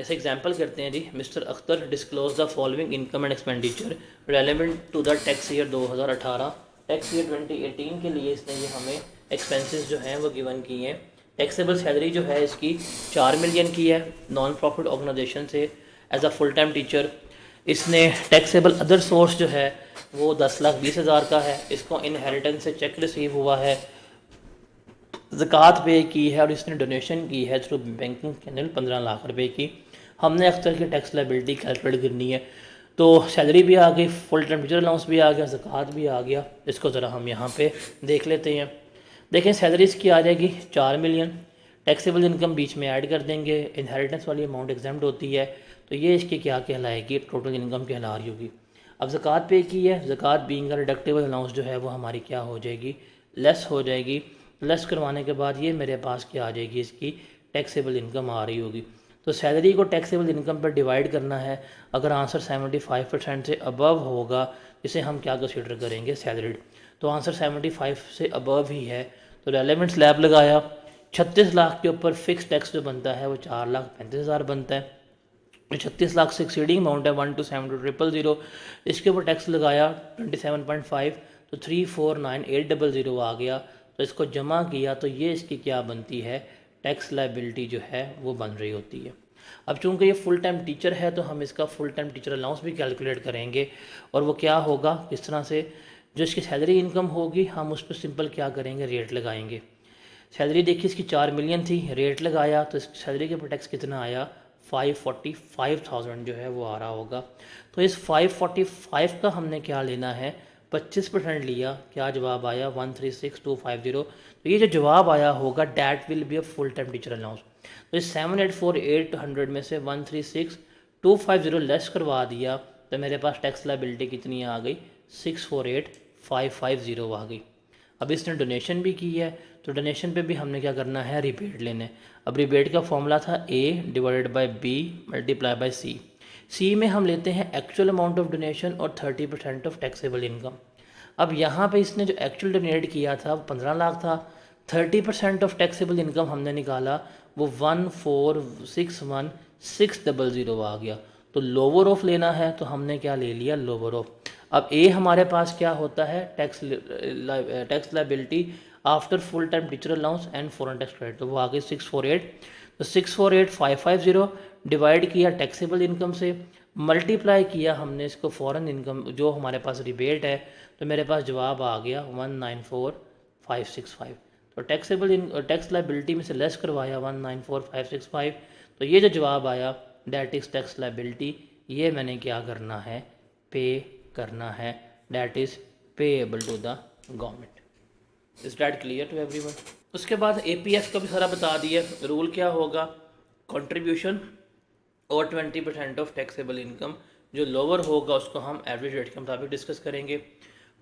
जैसे एग्जांपल करते हैं जी, mister Akhtar disclose the following income and expenditure relevant to the tax year 2018। Tax year 2018 के लिए इसने ये हमें एक्सपेंसेस जो हैं वो गिवन किए हैं। टैक्सेबल सैलरी जो है इसकी 4 मिलियन की है नॉन प्रॉफिट ऑर्गेनाइजेशन से as a full time teacher. इसने टैक्सेबल अदर सोर्स जो है वो 10,20,000 का है। इसको इनहेरिटेंस से चेक रिसीव हुआ है, ज़कात पे की है और इसने डोनेशन की है थ्रू बैंकिंग चैनल 15 लाख रुपए की। हमने अख्तर की टैक्स लायबिलिटी कैलकुलेट करनी है, तो सैलरी भी आ गई, फुल टाइम टीचर अलाउंस भी आ गया, ज़कात भी आ गया। इसको ज़रा हम यहाँ पे देख लेते हैं। देखें सैलरी इसकी आ जाएगी 4 मिलियन, टैक्सेबल इनकम बीच में ऐड कर देंगे, इनहेरिटेंस वाली अमाउंट एग्जाम्प्ट होती है, तो ये इसकी क्या कहलाएगी, टोटल इनकम कहला रही होगी। अब ज़कात पे की है, ज़कात बीइंग अ डिडक्टेबल अलाउंस जो है वो हमारी क्या हो जाएगी, लेस हो जाएगी। लेस करवाने के बाद ये मेरे पास क्या आ जाएगी, इसकी टैक्सेबल इनकम आ रही होगी। तो सैलरी को टैक्सेबल इनकम पर डिवाइड करना है। अगर आंसर 75% से अबव होगा, इसे हम क्या कंसीडर करेंगे, सैलरीड। तो आंसर 75 से अबव ही है, तो रेलेवेंट स्लैब लगाया। 36 लाख के ऊपर फिक्स टैक्स जो बनता है वो 4,35,000 बनता है। 36 लाख से एक्सीडिंग अमाउंट है 1272000, इसके ऊपर टैक्स लगाया 27.5, तो 349,800 आ गया। तो इसको जमा किया तो ये इसकी क्या बनती है, टैक्स लायबिलिटी जो है वो बन रही होती है। अब चूंकि ये फुल टाइम टीचर है तो हम इसका फुल टाइम टीचर अलाउंस भी कैलकुलेट करेंगे, और वो क्या होगा, किस तरह से, जो इसकी सैलरी इनकम होगी हम उस पर सिंपल क्या करेंगे, रेट लगाएंगे। सैलरी देखिए इसकी 4 मिलियन थी, रेट लगाया तो इसकी सैलरी के ऊपर टैक्स कितना आया, 545,000 जो है वो आ रहा होगा। तो इस 545 का हमने क्या लेना है, 25% लिया, क्या जवाब आया 136,250। तो ये जो जवाब आया होगा that will be a full time teacher allowance. तो इस 7,848,100 में से 136,250 लेस करवा दिया, तो मेरे पास टैक्स लायबिलिटी कितनी आ गई, 648,550 आ गई। अब इसने डोनेशन भी की है, तो डोनेशन पे भी हमने क्या करना है, रिबेट लेने। अब रिबेट का फॉर्मूला था A divided by B multiply by C। सी में हम लेते हैं एक्चुअल अमाउंट ऑफ डोनेशन और 30% ऑफ टैक्सेबल इनकम। अब यहाँ पे इसने जो एक्चुअल डोनेट किया था वो 15 लाख था, 30% ऑफ टैक्सेबल इनकम हमने निकाला, वो 1461600 आ गया। तो लोअर ऑफ लेना है तो हमने क्या ले लिया, लोअर ऑफ। अब ए हमारे पास क्या होता है, tax liability after full time teacher allowance and foreign tax credit, तो वो आ गई 648। तो 648,550 डिवाइड किया टैक्सेबल इनकम से, मल्टीप्लाई किया हमने इसको फॉरेन इनकम जो हमारे पास रिबेट है, तो मेरे पास जवाब आ गया 194,565। तो टैक्स लायबिलिटी में से लेस करवाया 194,565, तो ये जो जवाब आया डैट इज़ टैक्स लायबिलिटी, ये मैंने क्या करना है, पे करना है, that is payable to the government. Is that clear to everyone. उसके बाद APF का भी सारा बता दिया, रूल क्या होगा, कंट्रीब्यूशन और 20% ऑफ टैक्सेबल इनकम, जो लोअर होगा उसको हम एवरेज रेट के मुताबिक डिस्कस करेंगे।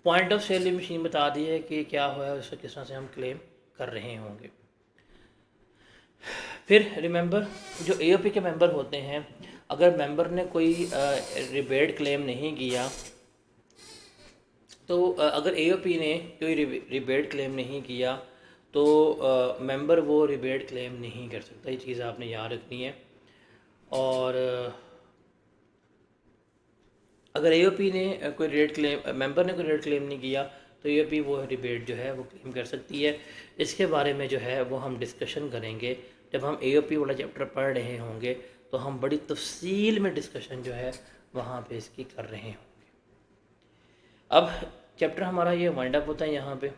पॉइंट ऑफ सेल मशीन बता दी है कि क्या हुआ है, उसको किस तरह से हम क्लेम कर रहे होंगे। फिर रिमेंबर जो AOP के मेंबर होते हैं, अगर मेंबर ने कोई रिबेट क्लेम नहीं किया, तो अगर AOP ने कोई रिबेट क्लेम नहीं किया तो मेंबर वो रिबेट क्लेम नहीं कर सकता, ये चीज़ आपने याद रखनी है। और अगर AOP ने कोई रेट क्लेम, मेंबर ने कोई रेट क्लेम नहीं किया, तो AOP वो रिबेट जो है वो क्लेम कर सकती है। इसके बारे में जो है वो हम डिस्कशन करेंगे जब हम AOP वाला चैप्टर पढ़ रहे होंगे, तो हम बड़ी तफसील में डिस्कशन जो है वहाँ पे इसकी कर रहे होंगे। अब चैप्टर हमारा ये वाइंड अप होता है यहाँ पे।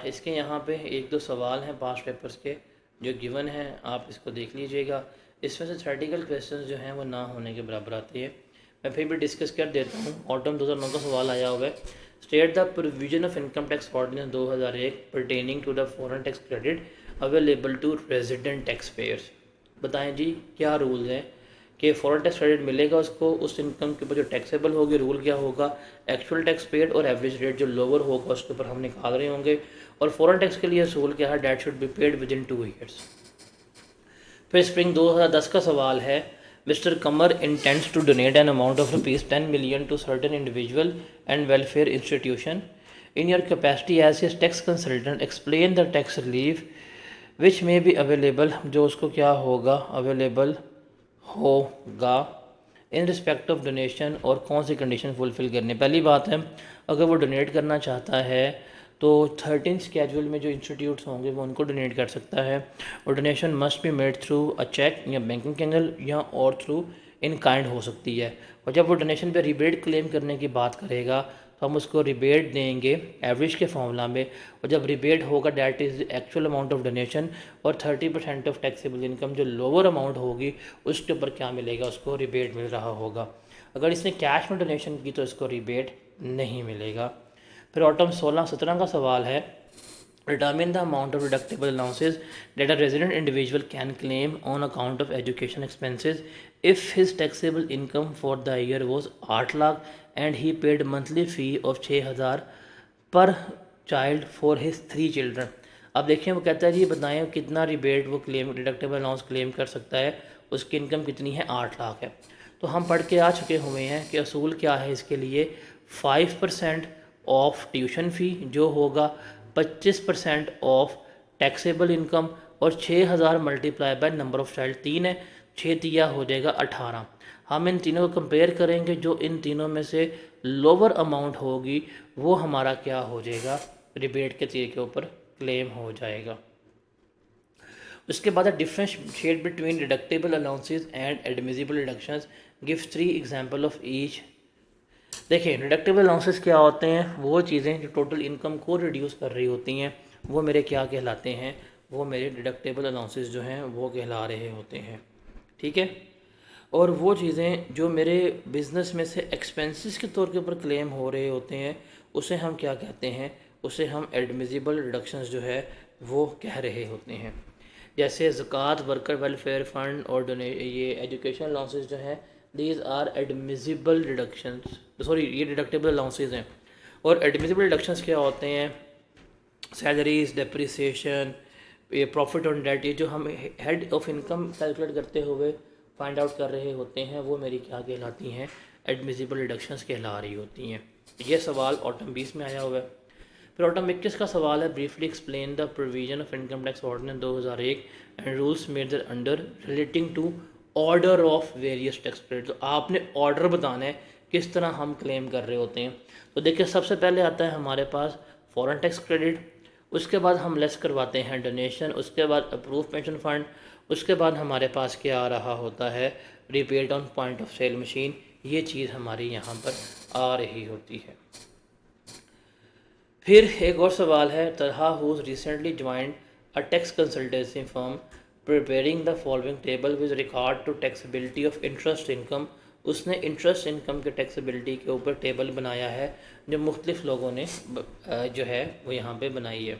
इसके यहाँ पे 1-2 सवाल हैं पास्ट पेपर्स के जो गिवन हैं, आप इसको देख लीजिएगा। इसमें से थ्योरेटिकल क्वेश्चंस जो हैं वो ना होने के बराबर आते हैं। मैं फिर भी डिस्कस कर देता हूँ। ऑटम 2009 का सवाल आया हुआ है, state the provision of income tax ordinance 2001 pertaining to the foreign tax credit available to resident tax payers. बताएं जी क्या रूल्स हैं कि फॉरेन टैक्स क्रेडिट मिलेगा उसको, उस इनकम के ऊपर जो टैक्सेबल होगी, रूल क्या होगा, एक्चुअल टैक्स पेड और एवरेज रेट जो लोअर होगा उसके ऊपर हम निकाल रहे होंगे। और फॉरेन टैक्स के लिए रूल क्या है, debt should be paid within 2 years. फिर स्प्रिंग 2010 का सवाल है, mister Qamar intends to donate an amount of ₹10 million to certain individual and welfare institution in your capacity as a tax consultant, explain the tax relief which may be available, जो उसको क्या होगा, available होगा in respect of donation, और कौन सी condition fulfil करनी। पहली बात है, अगर वो डोनेट करना चाहता है तो 13 स्केड्यूल में जो इंस्टीट्यूट्स होंगे वो उनको डोनेट कर सकता है, और donation must be made through a cheque या बैंकिंग कैनल या और थ्रू इन काइंड हो सकती है। और जब वो डोनेशन पे रिबेट क्लेम करने की बात करेगा तो हम उसको रिबेट देंगे एवरेज के फॉर्मूला में, और जब रिबेट होगा that is actual amount of donation, और 30% ऑफ टैक्सेबल इनकम जो लोअर अमाउंट होगी उसके ऊपर क्या मिलेगा, उसको रिबेट मिल रहा होगा। अगर इसने कैश में डोनेशन की तो इसको रिबेट नहीं मिलेगा। फिर ऑटम 16-17 का सवाल है, determine the amount of deductible allowances that a resident individual can claim on account of education expenses if his taxable income for the year was 8 lakh and he paid monthly fee of 6,000 पर child for his 3 children. अब देखिए वो कहता है जी बताएं कितना rebate वो claim deductible allowance claim कर सकता है, उसकी इनकम कितनी है, 8 लाख है। तो हम पढ़ के आ चुके हुए हैं कि असूल क्या है इसके लिए, 5% ऑफ ट्यूशन फ़ी जो होगा, 25% ऑफ टैक्सेबल इनकम, और 6,000 multiply by number of child, 3 है, 6 तिया हो जाएगा 18। हम इन तीनों को कंपेयर करेंगे, जो इन तीनों में से लोअर अमाउंट होगी वो हमारा क्या हो जाएगा, रिबेट के तीर के ऊपर क्लेम हो जाएगा। उसके बाद differentiate between deductible allowances and admissible deductions, give 3 example of each. देखिए डिडक्टेबल अलाउंसेस क्या होते हैं, वो चीज़ें जो टोटल इनकम को रिड्यूस कर रही होती हैं वो मेरे क्या कहलाते हैं, वो मेरे डिडक्टेबल अलाउंसेस जो हैं वो कहला रहे होते हैं, ठीक है। और वो चीज़ें जो मेरे बिज़नेस में से एक्सपेंसेस के तौर के ऊपर क्लेम हो रहे होते हैं उसे हम क्या कहते हैं, उसे हम एडमिसिबल डिडक्शंस जो है वो कह रहे होते हैं। जैसे ज़कात, वर्कर वेलफेयर फ़ंड और ये एजुकेशन अलाउंसेस जो हैं, these are admissible deductions, sorry ये डिडक्टेबल अलाउंसेस हैं। और एडमिसिबल डिडक्शंस क्या होते हैं, सैलरीज, डेप्रिसिएशन, ये प्रॉफिट ऑन डेट, ये जो हम हेड ऑफ इनकम कैलकुलेट करते हुए फाइंड आउट कर रहे होते हैं वो मेरी क्या कहलाती हैं, एडमिसिबल डिडक्शंस कहला रही होती हैं। ये सवाल ऑटम 20 में आया हुआ है। फिर ऑटम 21 का सवाल है, briefly explain the provision of income tax ordinance 2001 and rules made thereunder relating to order of various tax credit. तो आपने ऑर्डर बताना है किस तरह हम क्लेम कर रहे होते हैं। तो देखिए सबसे पहले आता है हमारे पास फॉरेन टैक्स क्रेडिट, उसके बाद हम लेस करवाते हैं डोनेशन, उसके बाद अप्रूव पेंशन फंड, उसके बाद हमारे पास क्या आ रहा होता है, repaid on point of sale machine. ये चीज़ हमारी यहाँ पर आ रही होती है। फिर एक और सवाल है, तरहा who's recently joined a tax consultancy firm preparing the following table with regard to taxability of interest income. उसने इंटरेस्ट इनकम के टैक्सेबिलिटी के ऊपर टेबल बनाया है जो मुख्तलिफ लोगों ने जो है वो यहाँ पे बनाई है।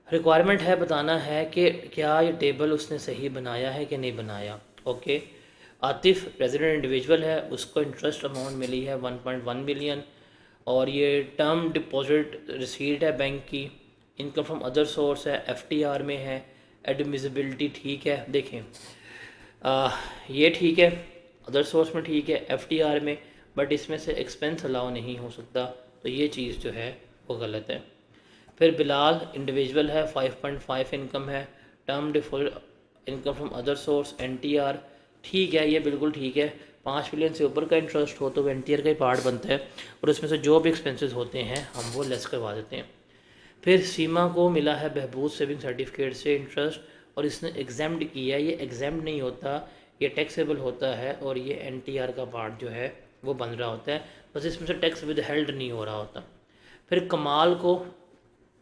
रिक्वायरमेंट है बताना है कि क्या ये टेबल उसने सही बनाया है कि नहीं बनाया। ओके, आतिफ रेजिडेंट इंडिविजुअल है, उसको इंटरेस्ट अमाउंट मिली है 1.1 मिलियन, और ये टर्म डिपॉजिट रिसीट है बैंक की, इनकम फ्रॉम अदर सोर्स है, एफटीआर में है, एडमिसिबिलिटी ठीक है। देखें ये ठीक है, अदर सोर्स में ठीक है, एफटीआर में, बट इसमें से एक्सपेंस अलाउ नहीं हो सकता, तो ये चीज़ जो है वो गलत है। फिर बिलाल इंडिविजुअल है, 5.5 इनकम है, term default income from other source, NTR ठीक है, ये बिल्कुल ठीक है। 5 मिलियन से ऊपर का इंटरेस्ट हो तो एनटीआर का ही पार्ट बनता है, और उसमें से जो भी एक्सपेंसेस होते हैं हम वो लेस करवा देते हैं। फिर सीमा को मिला है बहबूद सेविंग सर्टिफिकेट से इंटरेस्ट, और इसने एग्जाम्ड किया, ये एग्जाम्ड नहीं होता, ये टैक्सेबल होता है, और ये एनटीआर का पार्ट जो है वो बन रहा होता है, बस इसमें से टैक्स विद हेल्ड नहीं हो रहा होता। फिर कमाल को,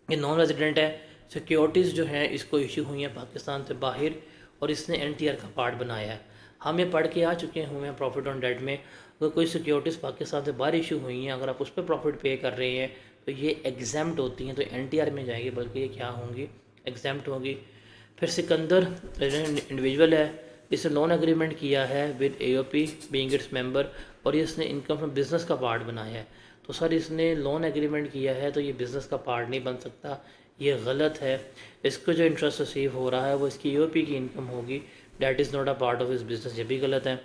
ये नॉन रेजिडेंट है, सिक्योरिटीज़ जो हैं इसको इशू हुई हैं पाकिस्तान से बाहर, और इसने एनटीआर का पार्ट बनाया है। हम ये पढ़ के आ चुके हुए हैं प्रॉफिट ऑन डेट में, अगर कोई सिक्योरिटीज़ पाकिस्तान से बाहर इशू हुई हैं, अगर आप उस पर प्रॉफिट पे कर रहे हैं तो ये एग्जाम्प्ट होती हैं, तो एनटीआर में जाएगी, बल्कि ये क्या होंगी, एग्जाम्प्ट होगी। फिर सिकंदर इंडिविजुअल है, इसने लोन एग्रीमेंट किया है with AOP being its member, और इसने इनकम फ्रॉम बिजनेस का पार्ट बनाया है। तो सर इसने लोन एग्रीमेंट किया है तो ये बिज़नेस का पार्ट नहीं बन सकता, ये गलत है। इसको जो इंटरेस्ट रिसीव हो रहा है वो इसकी ईओपी की इनकम होगी, that is not a part of इस बिज़नेस, ये भी गलत है।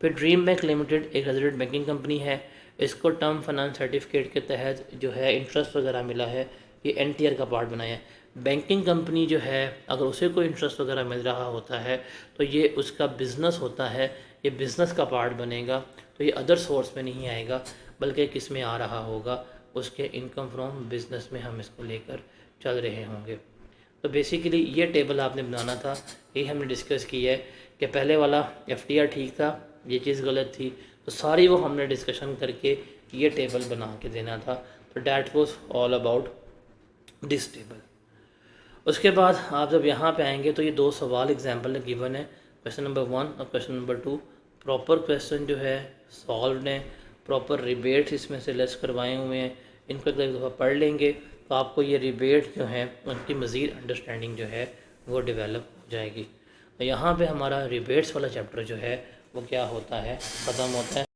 फिर ड्रीम बैंक लिमिटेड एक रेजिडेंट बैंकिंग कंपनी है, इसको टर्म फाइनेंस सर्टिफिकेट के तहत जो है इंटरेस्ट वगैरह मिला है, ये एनटीआर का पार्ट बनाया है। बैंकिंग कंपनी जो है अगर उसे कोई इंटरेस्ट वगैरह मिल रहा होता है तो ये उसका बिज़नेस होता है, ये बिज़नेस का पार्ट बनेगा, तो ये अदर सोर्स में नहीं आएगा बल्कि किस में आ रहा होगा, उसके इनकम फ्रॉम बिज़नेस में हम इसको लेकर चल रहे होंगे। तो बेसिकली ये टेबल आपने बनाना था, यही हमने डिस्कस किया है कि पहले वाला FDR ठीक था, ये चीज़ गलत थी, तो सारी वो हमने डिस्कशन करके ये टेबल बना के देना था। तो that was all about this table. उसके बाद आप जब यहाँ पे आएंगे तो ये 2 सवाल एग्जाम्पल गिवन है, क्वेश्चन नंबर 1 और क्वेश्चन नंबर 2। प्रॉपर क्वेश्चन जो है सॉल्व ने, प्रॉपर रिबेट्स इसमें से लेस करवाए हुए हैं, इनको एक दफ़ा पढ़ लेंगे तो आपको ये रिबेट जो हैं उनकी मज़ीद अंडरस्टैंडिंग जो है वो डेवलप हो जाएगी। तो यहाँ पे हमारा रिबेट्स वाला चैप्टर जो है वो क्या होता है, ख़त्म होता है।